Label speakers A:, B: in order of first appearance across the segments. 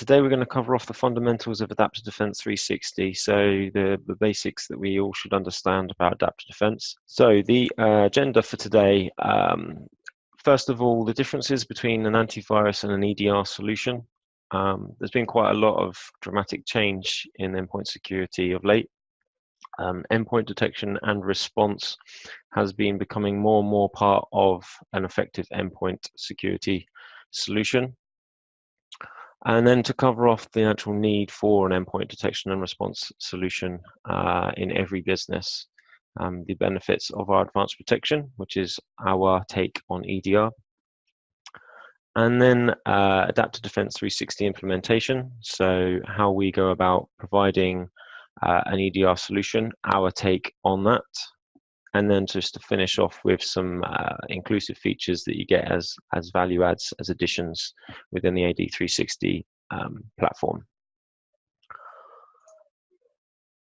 A: Today we're going to cover off the fundamentals of Adaptive Defense 360, so the basics that we all should understand about Adaptive Defense. So the agenda for today, first of all, the differences between an antivirus and an EDR solution. There's been quite a lot of dramatic change in endpoint security of late. Endpoint detection and response has been becoming more and more part of an effective endpoint security solution. And then to cover off the actual need for an endpoint detection and response solution in every business, the benefits of our advanced protection, which is our take on EDR, and then Adaptive Defense 360 implementation, so how we go about providing an EDR solution, our take on that, and then just to finish off with some inclusive features that you get as value adds, as additions within the AD360 platform.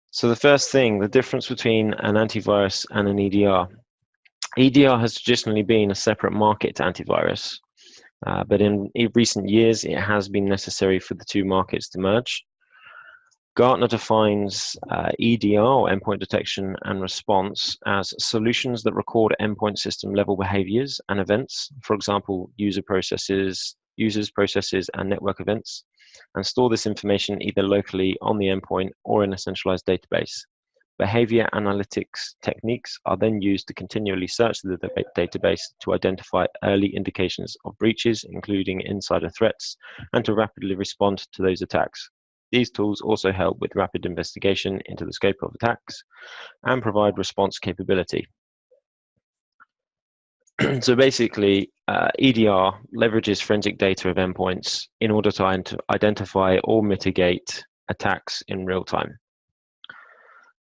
A: So the first thing, the difference between an antivirus and an EDR. EDR has traditionally been a separate market to antivirus, but in recent years it has been necessary for the two markets to merge. Gartner defines EDR, or Endpoint Detection and Response, as solutions that record endpoint system level behaviors and events, for example, users, processes, and network events, and store this information either locally on the endpoint or in a centralized database. Behavior analytics techniques are then used to continually search the database to identify early indications of breaches, including insider threats, and to rapidly respond to those attacks. These tools also help with rapid investigation into the scope of attacks and provide response capability. So basically, EDR leverages forensic data of endpoints in order to identify or mitigate attacks in real time.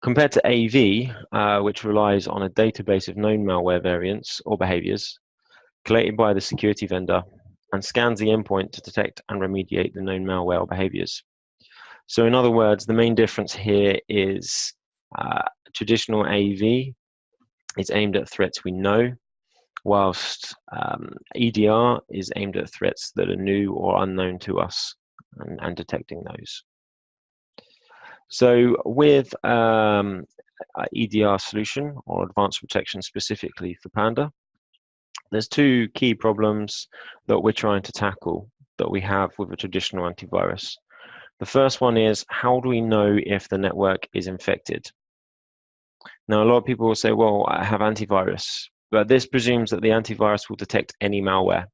A: Compared to AV, which relies on a database of known malware variants or behaviors collated by the security vendor and scans the endpoint to detect and remediate the known malware or behaviors. So in other words, the main difference here is traditional AV is aimed at threats we know, whilst EDR is aimed at threats that are new or unknown to us and detecting those. So with EDR solution, or advanced protection specifically for Panda, there's two key problems that we're trying to tackle that we have with a traditional antivirus. The first one is, how do we know if the network is infected? Now, a lot of people will say, well, I have antivirus, but this presumes that the antivirus will detect any malware.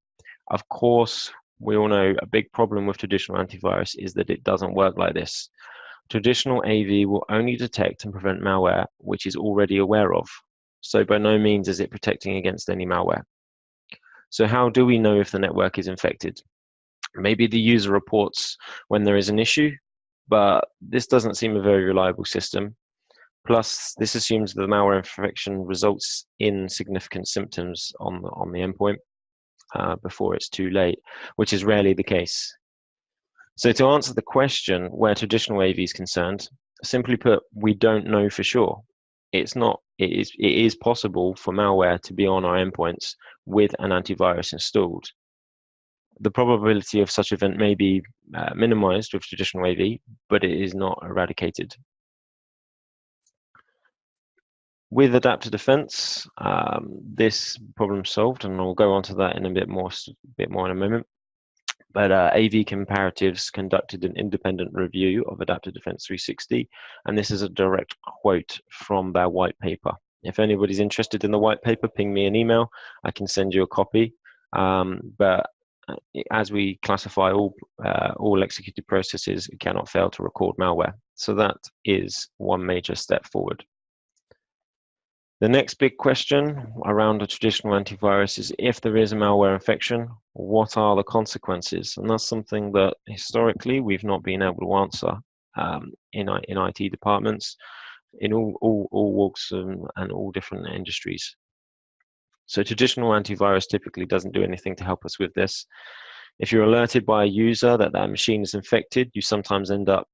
A: Of course, we all know a big problem with traditional antivirus is that it doesn't work like this. Traditional AV will only detect and prevent malware which is already aware of. So by no means is it protecting against any malware. So how do we know if the network is infected? Maybe the user reports when there is an issue, but this doesn't seem a very reliable system. Plus, this assumes that the malware infection results in significant symptoms on the endpoint before it's too late, which is rarely the case. So to answer the question where traditional AV is concerned, simply put, we don't know for sure. It is possible for malware to be on our endpoints with an antivirus installed. The probability of such event may be minimized with traditional AV, but it is not eradicated. With Adaptive Defense, this problem solved, and I'll go on to that in a bit more in a moment. But AV Comparatives conducted an independent review of Adaptive Defense 360, and this is a direct quote from their white paper. If anybody's interested in the white paper, ping me an email. I can send you a copy. But as we classify all executed processes, it cannot fail to record malware. So that is one major step forward. The next big question around a traditional antivirus is, if there is a malware infection, what are the consequences? And that's something that historically we've not been able to answer in IT departments, in all walks and all different industries. So traditional antivirus typically doesn't do anything to help us with this. If you're alerted by a user that machine is infected, you sometimes end up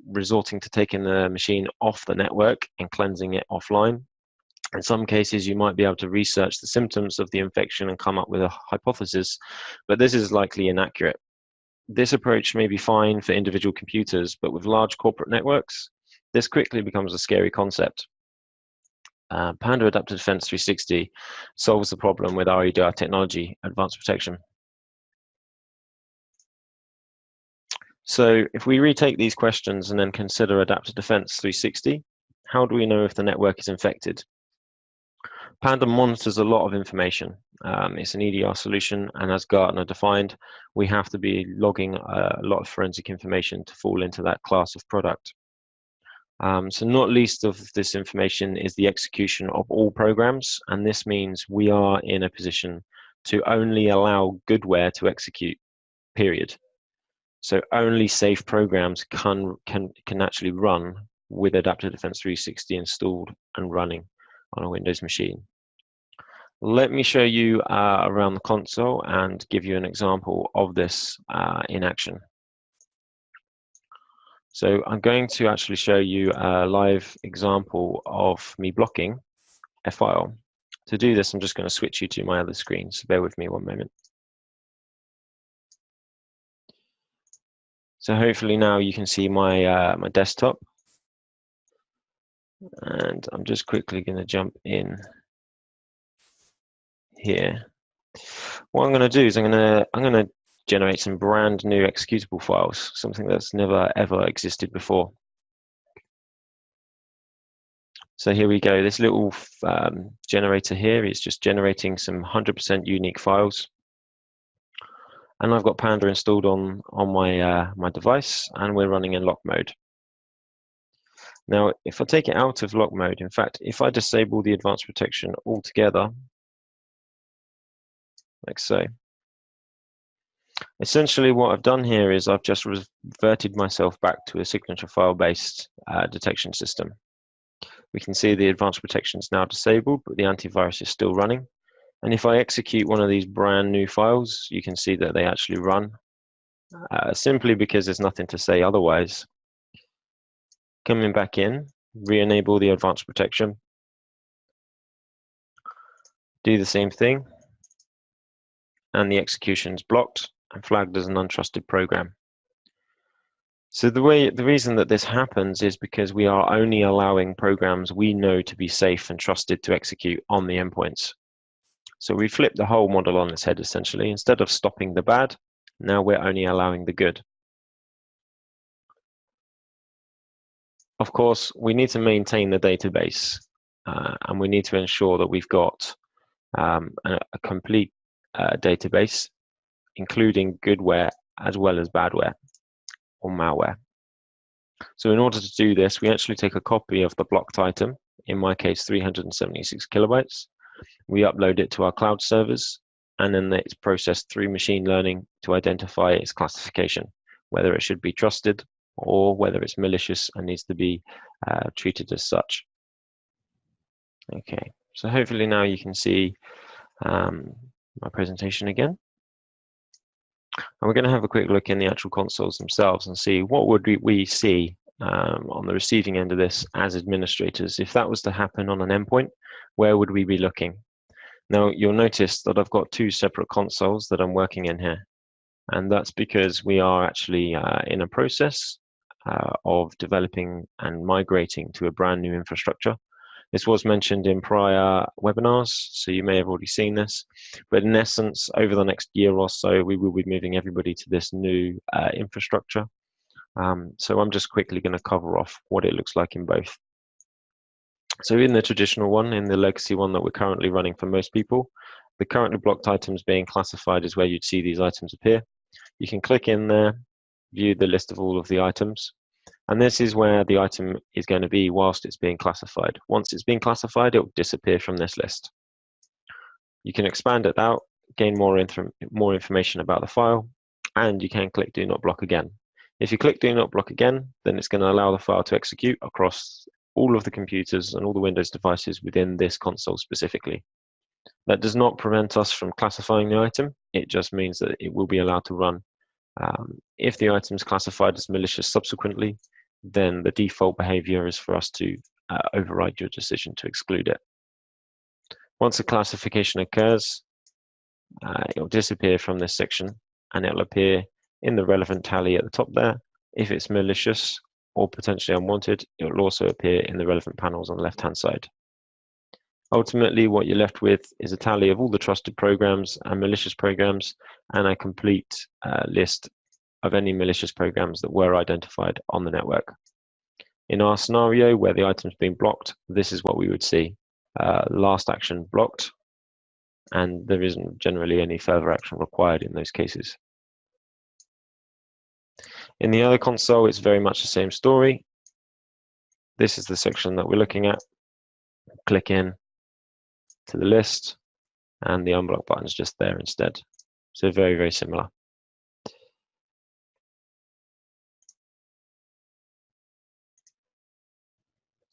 A: resorting to taking the machine off the network and cleansing it offline. In some cases, you might be able to research the symptoms of the infection and come up with a hypothesis, but this is likely inaccurate. this approach may be fine for individual computers, but with large corporate networks, this quickly becomes a scary concept. Panda Adaptive Defense 360 solves the problem with our EDR technology, advanced protection. So if we retake these questions and then consider Adaptive Defense 360, how do we know if the network is infected? Panda monitors a lot of information. It's an EDR solution, and as Gartner defined, we have to be logging a lot of forensic information to fall into that class of product. So not least of this information is the execution of all programs, and this means we are in a position to only allow goodware to execute, period. So only safe programs can actually run with Adaptive Defense 360 installed and running on a Windows machine. Let me show you around the console and give you an example of this in action. So I'm going to actually show you a live example of me blocking a file. To do this, I'm just going to switch you to my other screen, so bear with me one moment. So hopefully now you can see my my desktop, and I'm just quickly going to jump in here. What I'm going to do is I'm going to generate some brand new executable files, something that's never ever existed before. So here we go. This little generator here is just generating some 100% unique files. And I've got Panda installed on my my device, and we're running in lock mode. Now, if I take it out of lock mode, in fact, if I disable the advanced protection altogether, like so, essentially what I've done here is I've just reverted myself back to a signature file-based detection system. We can see the advanced protection is now disabled, but the antivirus is still running. And if I execute one of these brand new files, you can see that they actually run, simply because there's nothing to say otherwise. Coming back in, re-enable the advanced protection, do the same thing, and the execution is blocked and flagged as an untrusted program. So the reason that this happens is because we are only allowing programs we know to be safe and trusted to execute on the endpoints. So we flip the whole model on its head, essentially. Instead of stopping the bad, now we're only allowing the good. Of course, we need to maintain the database, and we need to ensure that we've got a complete database, including goodware as well as badware or malware. So in order to do this, we actually take a copy of the blocked item, in my case 376 kilobytes. We upload it to our cloud servers, and then it's processed through machine learning to identify its classification, whether it should be trusted or whether it's malicious and needs to be treated as such. Okay, so hopefully now you can see my presentation again. And we're going to have a quick look in the actual consoles themselves and see what would we see on the receiving end of this as administrators. If that was to happen on an endpoint, where would we be looking? Now, you'll notice that I've got two separate consoles that I'm working in here. And that's because we are actually in a process of developing and migrating to a brand new infrastructure. This was mentioned in prior webinars, so you may have already seen this. But in essence, over the next year or so, we will be moving everybody to this new infrastructure. So I'm just quickly going to cover off what it looks like in both. So in the traditional one, in the legacy one that we're currently running for most people, the currently blocked items being classified is where you'd see these items appear. You can click in there, view the list of all of the items. And this is where the item is going to be whilst it's being classified. Once it's being classified, it will disappear from this list. You can expand it out, gain more information about the file, and you can click Do Not Block again. If you click Do Not Block again, then it's going to allow the file to execute across all of the computers and all the Windows devices within this console specifically. That does not prevent us from classifying the item. It just means that it will be allowed to run. If the item is classified as malicious subsequently, then the default behavior is for us to override your decision to exclude it. Once a classification occurs, it will disappear from this section, and it will appear in the relevant tally at the top there. If it's malicious or potentially unwanted, it will also appear in the relevant panels on the left-hand side. Ultimately, what you're left with is a tally of all the trusted programs and malicious programs, and a complete list of any malicious programs that were identified on the network. In our scenario where the item's been blocked, this is what we would see. Last action blocked, and there isn't generally any further action required in those cases. In the other console, it's very much the same story. This is the section that we're looking at. Click in to the list, and the unblock button is just there instead. So very, very similar.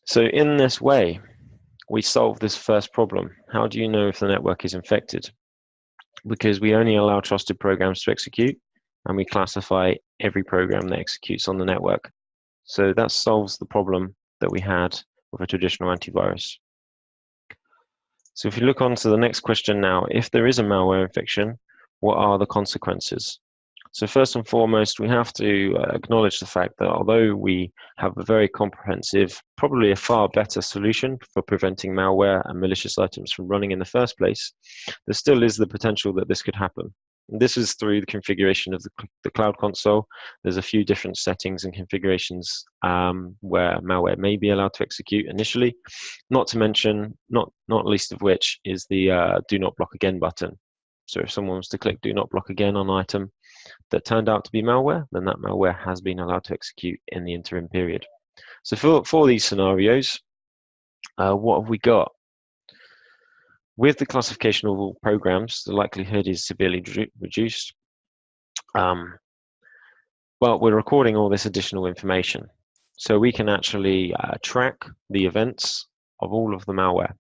A: So in this way, we solve this first problem. How do you know if the network is infected? Because we only allow trusted programs to execute, and we classify every program that executes on the network. So that solves the problem that we had with a traditional antivirus. So if you look on to the next question now, if there is a malware infection, what are the consequences? So first and foremost, we have to acknowledge the fact that although we have a very comprehensive, probably a far better solution for preventing malware and malicious items from running in the first place, there still is the potential that this could happen. And this is through the configuration of the Cloud Console. There's a few different settings and configurations where malware may be allowed to execute initially, not to mention, not least of which, is the Do Not Block Again button. So if someone was to click Do Not Block Again on an item that turned out to be malware, then that malware has been allowed to execute in the interim period. So for these scenarios, what have we got? With the classification of all programs, the likelihood is severely reduced. Well, we're recording all this additional information, so we can actually track the events of all of the malware.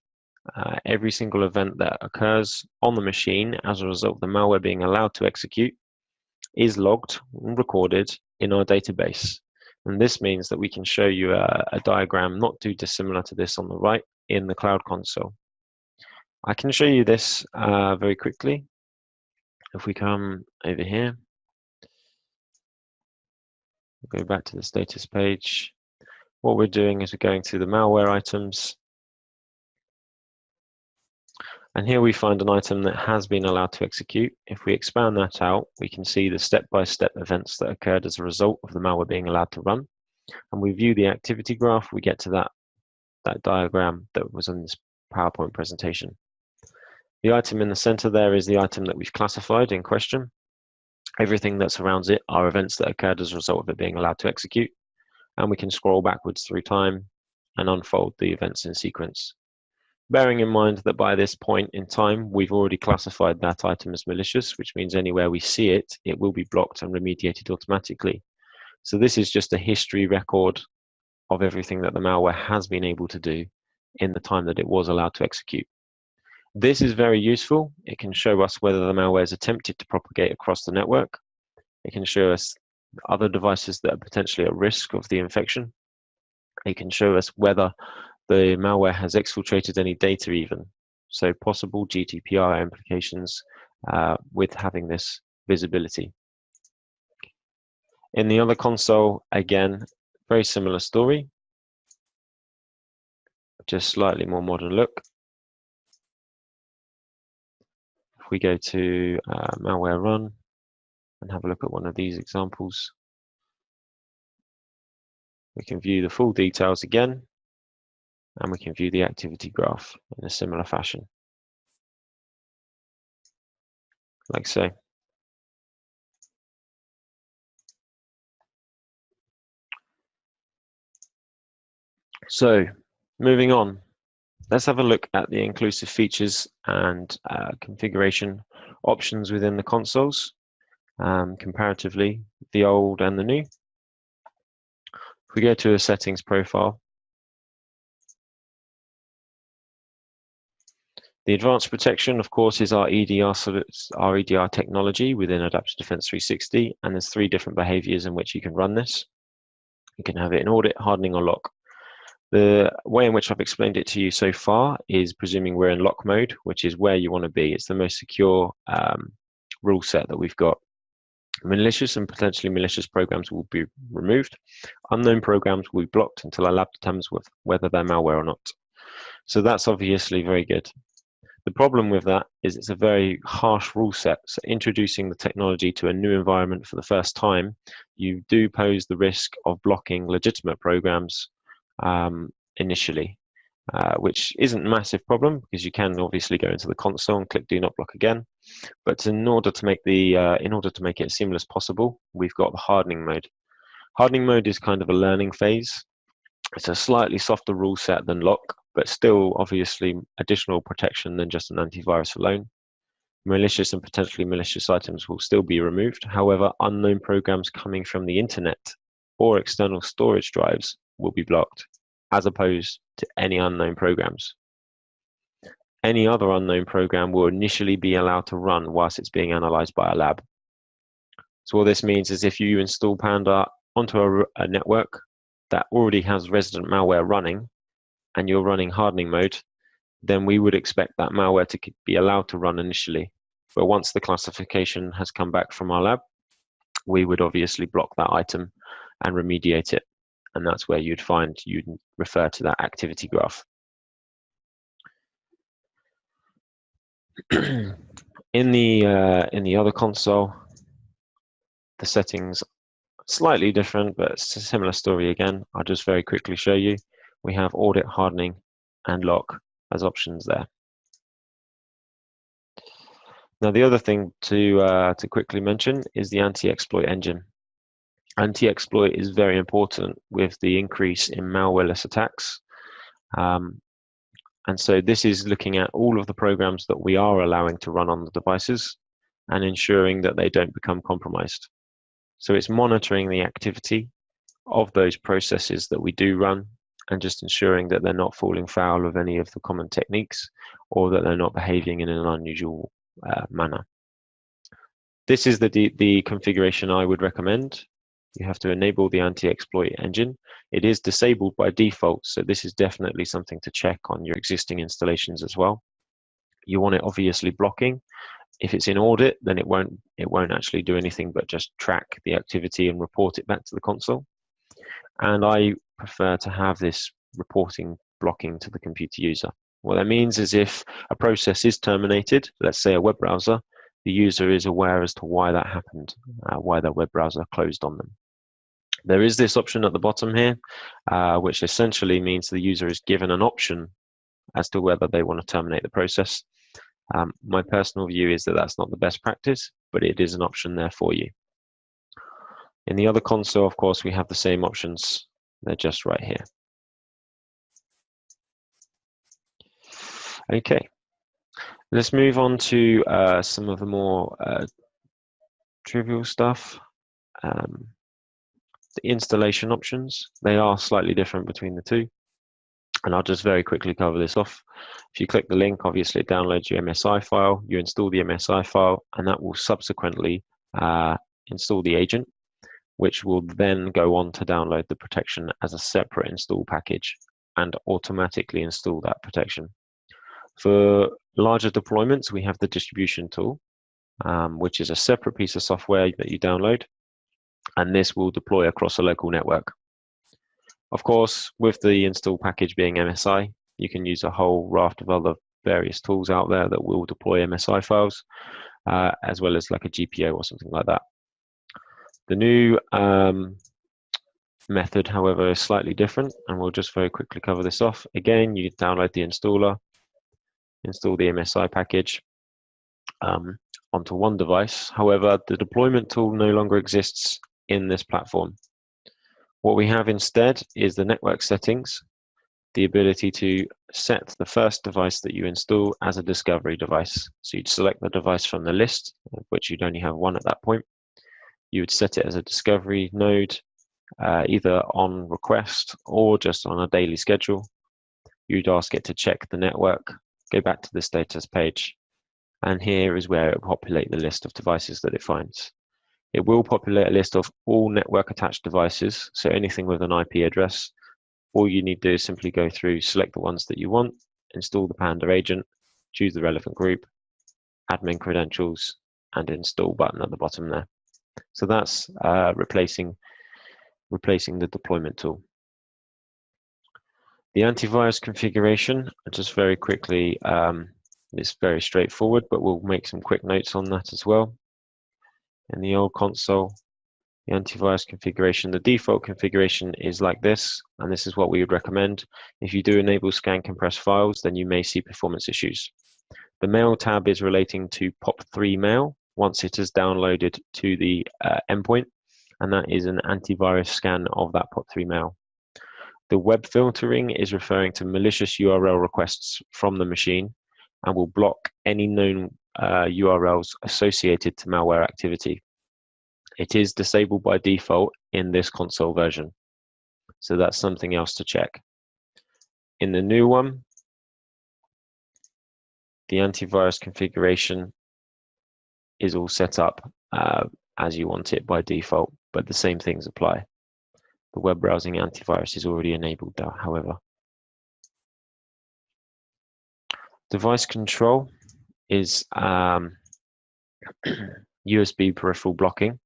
A: Every single event that occurs on the machine as a result of the malware being allowed to execute is logged and recorded in our database. And this means that we can show you a diagram not too dissimilar to this on the right in the Cloud Console. I can show you this very quickly. If we come over here, go back to the status page. What we're doing is we're going through the malware items. And here we find an item that has been allowed to execute. If we expand that out, we can see the step-by-step events that occurred as a result of the malware being allowed to run. And we view the activity graph, we get to that diagram that was in this PowerPoint presentation. The item in the center there is the item that we've classified in question. Everything that surrounds it are events that occurred as a result of it being allowed to execute. And we can scroll backwards through time and unfold the events in sequence. Bearing in mind that by this point in time, we've already classified that item as malicious, which means anywhere we see it, it will be blocked and remediated automatically. So this is just a history record of everything that the malware has been able to do in the time that it was allowed to execute. This is very useful. It can show us whether the malware is attempted to propagate across the network. It can show us other devices that are potentially at risk of the infection. It can show us whether the malware has exfiltrated any data even. So possible GDPR implications with having this visibility. In the other console, again, very similar story, just slightly more modern look. If we go to malware run and have a look at one of these examples, we can view the full details again, and we can view the activity graph in a similar fashion, like so. So, moving on, let's have a look at the inclusive features and configuration options within the consoles, comparatively, the old and the new. If we go to a settings profile, the advanced protection, of course, is our EDR technology within Adaptive Defense 360, and there's 3 different behaviors in which you can run this. You can have it in audit, hardening, or lock. The way in which I've explained it to you so far is presuming we're in lock mode, which is where you want to be. It's the most secure rule set that we've got. Malicious and potentially malicious programs will be removed. Unknown programs will be blocked until our lab determines whether they're malware or not. So that's obviously very good. The problem with that is it's a very harsh rule set. So introducing the technology to a new environment for the first time, you do pose the risk of blocking legitimate programs initially, which isn't a massive problem because you can obviously go into the console and click Do Not Block again. But in order to make it as seamless as possible, we've got the hardening mode. Hardening mode is kind of a learning phase. It's a slightly softer rule set than lock, but still obviously additional protection than just an antivirus alone. Malicious and potentially malicious items will still be removed. However, unknown programs coming from the internet or external storage drives will be blocked, as opposed to any unknown programs. Any other unknown program will initially be allowed to run whilst it's being analyzed by a lab. So what this means is if you install Panda onto a network that already has resident malware running and you're running hardening mode, then we would expect that malware to be allowed to run initially. But once the classification has come back from our lab, we would obviously block that item and remediate it. And that's where you'd refer to that activity graph. In the other console, the settings slightly different, but it's a similar story again. I'll just very quickly show you. We have audit, hardening, and lock as options there. Now, the other thing to quickly mention is the anti-exploit engine. Anti-exploit is very important with the increase in malwareless attacks. And so this is looking at all of the programs that we are allowing to run on the devices and ensuring that they don't become compromised. So it's monitoring the activity of those processes that we do run and just ensuring that they're not falling foul of any of the common techniques or that they're not behaving in an unusual manner. This is the configuration I would recommend. You have to enable the anti-exploit engine. It is disabled by default, so this is definitely something to check on your existing installations as well. You want it obviously blocking. If it's in audit, then it won't actually do anything but just track the activity and report it back to the console. And I prefer to have this reporting blocking to the computer user. What that means is if a process is terminated, let's say a web browser, the user is aware as to why that happened, why their web browser closed on them. There is this option at the bottom here, which essentially means the user is given an option as to whether they want to terminate the process. My personal view is that that's not the best practice, but it is an option there for you. In the other console, of course, we have the same options. They're just right here. Okay, let's move on to some of the more trivial stuff. The installation options, they are slightly different between the two. And I'll just very quickly cover this off. If you click the link, obviously it downloads your MSI file. You install the MSI file, and that will subsequently install the agent, which will then go on to download the protection as a separate install package and automatically install that protection. For larger deployments, we have the distribution tool, which is a separate piece of software that you download, and this will deploy across a local network. Of course, with the install package being MSI, you can use a whole raft of other various tools out there that will deploy MSI files, as well as like a GPO or something like that. The new method, however, is slightly different, and we'll just very quickly cover this off. Again, you download the installer, install the MSI package onto one device. However, the deployment tool no longer exists in this platform. What we have instead is the network settings, the ability to set the first device that you install as a discovery device. So you'd select the device from the list, of which you'd only have one at that point. You would set it as a discovery node, either on request or just on a daily schedule. You'd ask it to check the network, go back to the status page, and here is where it will populate the list of devices that it finds. It will populate a list of all network attached devices, so anything with an IP address. All you need to do is simply go through, select the ones that you want, install the Panda agent, choose the relevant group, admin credentials, and install button at the bottom there. So that's replacing the deployment tool. The antivirus configuration, just very quickly, it's very straightforward, but we'll make some quick notes on that as well. In the old console, the antivirus configuration, the default configuration is like this, and this is what we would recommend. If you do enable scan compress files, then you may see performance issues. The mail tab is relating to POP3 mail once it is downloaded to the endpoint, and that is an antivirus scan of that POP3 mail. The web filtering is referring to malicious URL requests from the machine and will block any known URLs associated to malware activity. It is disabled by default in this console version, so that's something else to check. In the new one, the antivirus configuration is all set up as you want it by default, but the same things apply. The web browsing antivirus is already enabled though, however. Device control is USB peripheral blocking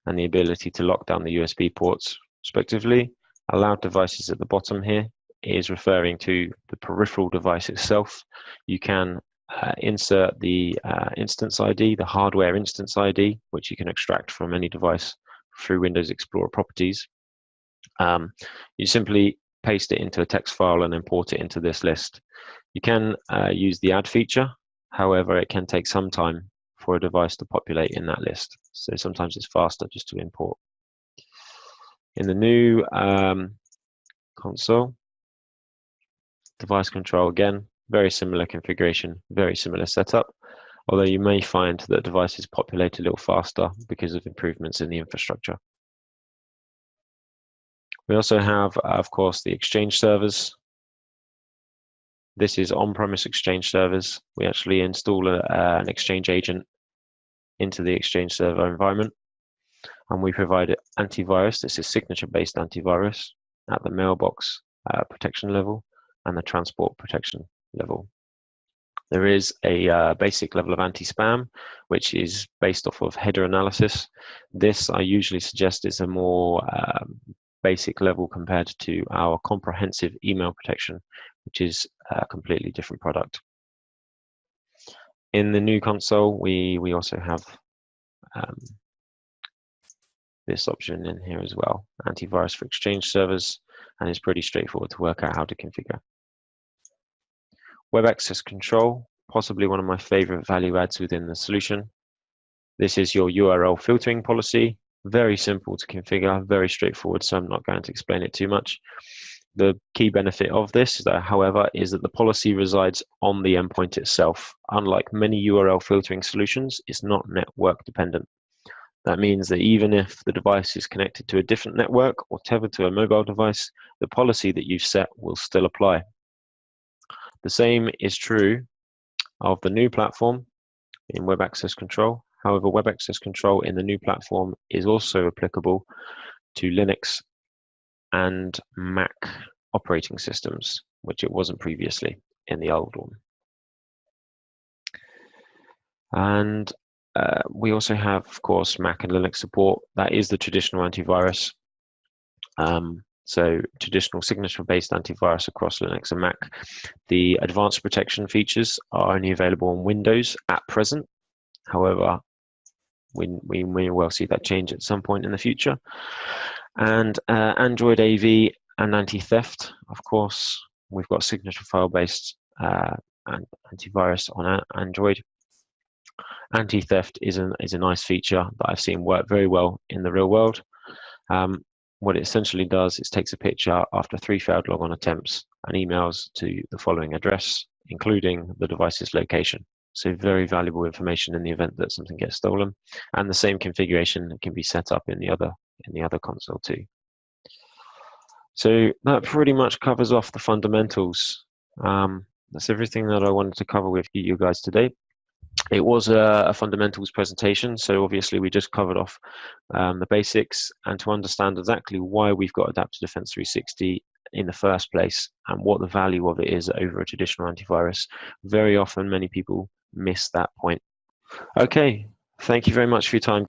A: and the ability to lock down the USB ports respectively. Allowed devices at the bottom here is referring to the peripheral device itself. You can insert the instance ID, the hardware instance ID, which you can extract from any device through Windows Explorer properties. You simply paste it into a text file and import it into this list. You can use the add feature. However, it can take some time for a device to populate in that list. So sometimes it's faster just to import. In the new console, device control, again, very similar configuration, very similar setup, although you may find that devices populate a little faster because of improvements in the infrastructure. We also have, of course, the Exchange servers. This is on-premise Exchange servers. We actually install an Exchange agent into the Exchange server environment, and we provide antivirus. This is signature-based antivirus at the mailbox protection level and the transport protection level. There is a basic level of anti-spam, which is based off of header analysis. This I usually suggest is a more basic level compared to our comprehensive email protection, which is a completely different product. In the new console, we also have this option in here as well, antivirus for Exchange servers, and it's pretty straightforward to work out how to configure. Web access control, possibly one of my favorite value adds within the solution. This is your URL filtering policy. Very simple to configure, very straightforward, so I'm not going to explain it too much. The key benefit of this, however, is that the policy resides on the endpoint itself. Unlike many URL filtering solutions, it's not network dependent. That means that even if the device is connected to a different network or tethered to a mobile device, the policy that you've set will still apply. The same is true of the new platform in web access control. However, web access control in the new platform is also applicable to Linux and Mac operating systems, which it wasn't previously in the old one. And we also have, of course, Mac and Linux support. That is the traditional antivirus. So traditional signature-based antivirus across Linux and Mac. The advanced protection features are only available on Windows at present. However, we may well see that change at some point in the future. And Android AV and anti-theft, of course, we've got signature file-based and antivirus on Android. Anti-theft is a nice feature that I've seen work very well in the real world. What it essentially does is takes a picture after 3 failed logon attempts and emails to the following address, including the device's location. So very valuable information in the event that something gets stolen. And the same configuration can be set up in the other console too. So that pretty much covers off the fundamentals. That's everything that I wanted to cover with you guys today. It was a fundamentals presentation, so obviously we just covered off the basics, and to understand exactly why we've got Adaptive Defense 360 in the first place and what the value of it is over a traditional antivirus. Very often, many people miss that point. Okay, thank you very much for your time.